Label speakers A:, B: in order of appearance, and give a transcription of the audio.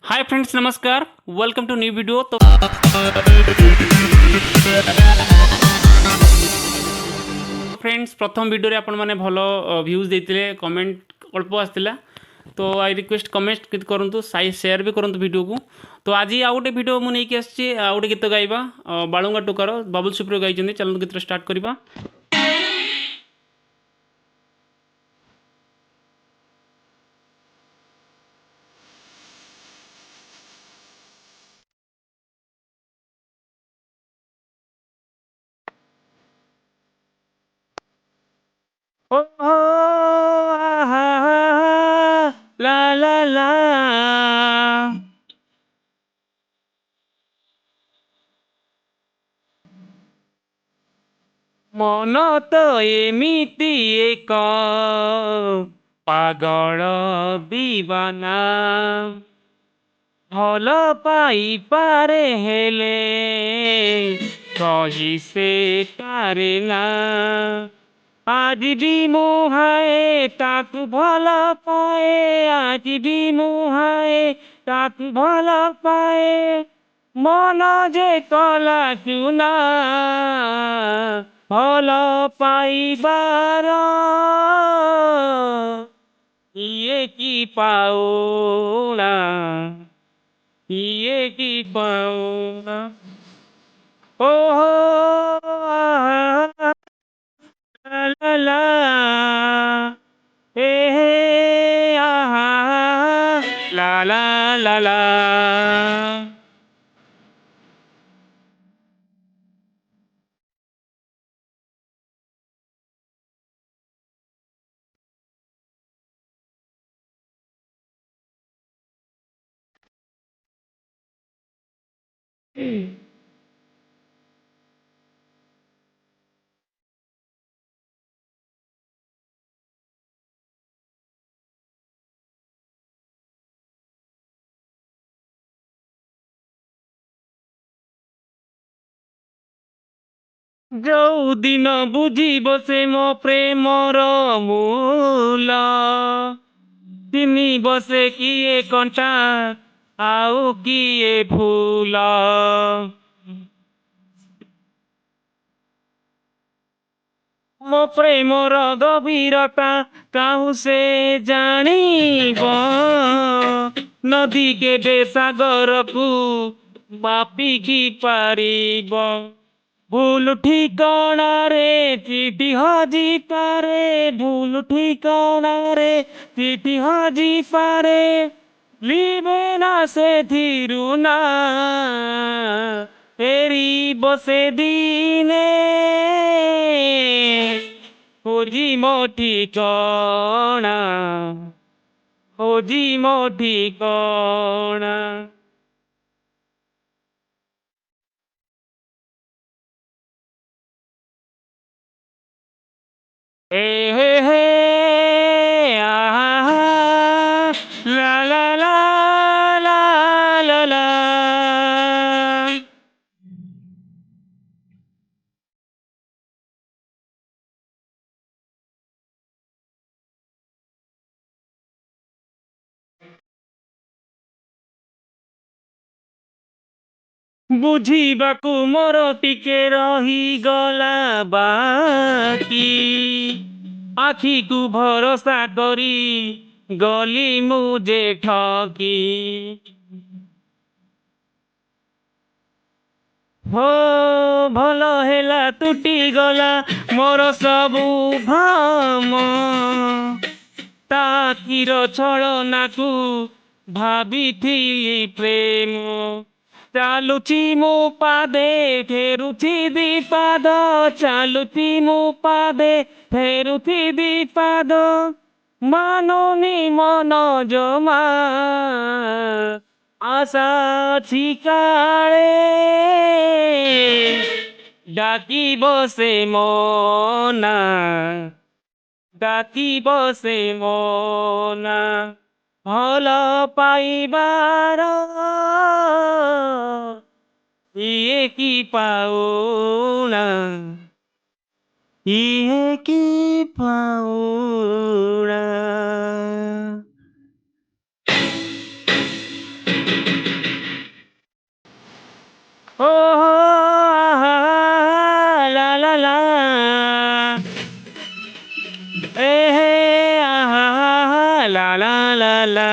A: हाय friends, नमस्कार। Welcome to new video. तो friends, प्रथम वीडियो रे आपण माने भलो व्यूज देतिले, कमेंट अल्प आस्तिला। तो आई रिक्वेस्ट कमेंट करंतु, शेयर भी करंतु वीडियो को। तो आज आ गोटे वीडियो मु नेकी आछि, आ गोटे गीत गाइबा बाळुंगा टोकार बबल सुप्रियो गाइचंदी। चलନ୍ତୁ गीत स्टार्ट करबा। ओ हो आहा ला ला ला, मन तो एमिति एक पागल दीवाना, भल पाइपारे हेले कही से पारे ना। आज भी मुहाए ताकू भल पाए, आज भी मुहाए ताकू भल पाए, मन जे कला चुना भल पाइबार इए की पाउना, इए की पाउना। ओ हो आ, ला ला ला, ए हे आहा ला ला ला ला। ଯୋଉ ଦିନ ବୁଝିବ ସେ ମୋ ପ୍ରେମର ମୂଲ, ଚିହ୍ନିବ ସେ କିଏ କଣ୍ଟା ଆଉ କିଏ ଫୁଲ। ମୋ ପ୍ରେମର ଗଭୀରତା କାହୁ ସେ ଜାଣିବ, ନଦୀ କେବେ ସାଗରକୁ ମାପିକି ପାରିବ। ଭୁଲ ଠିକଣାରେ ଚିଠି ହଜିପାରେ, ଭୁଲ ଠିକଣାରେ ଚିଠି ହଜିପାରେ, ଲିଭେ ନା ସେଥିରୁ ନା ଫେରିବ ସେ ଦିନେ, ଖୋଜି ମୋ ଠିକଣା, ଖୋଜି ମୋ ଠିକଣା। ए हे हे आहा ला ला ला ला ला ला। ବୁଝିବାକୁ ମୋର ଟିକେ ରହିଗଲା ବାକି, ଆଖିକୁ ଭରସା କରି ଗଲି ମୁଁ ଯେ ଠକି। ହୋ ଭଲ ହେଲା ତୁଟିଗଲା ମୋର ସବୁ ଭ୍ରମ, ତା ଆଖିର ଛଳନାକୁ ଭାବିଥିଲି ପ୍ରେମ। ଚାଲୁଛି ମୁଁ ପାଦେ ଫେରୁଛି ଦି ପାଦ, ଚାଲୁଛି ମୁଁ ପାଦେ ଫେରୁଛି ଦି ପାଦ, ମାନୁନି ମନ ଜମା ଆଶା ଅଛି କାଳେ ଡାକିବ ସେ ମୋ ନାଁ, ଡାକିବ ସେ ମୋ ନାଁ। ଭଲ ପାଇବାର ଇଏ କି ପାଉଣା, ଇଏ କି ପାଉଣା। ओ हो आहा ला ला ला ए हे आहा ला ला ला ला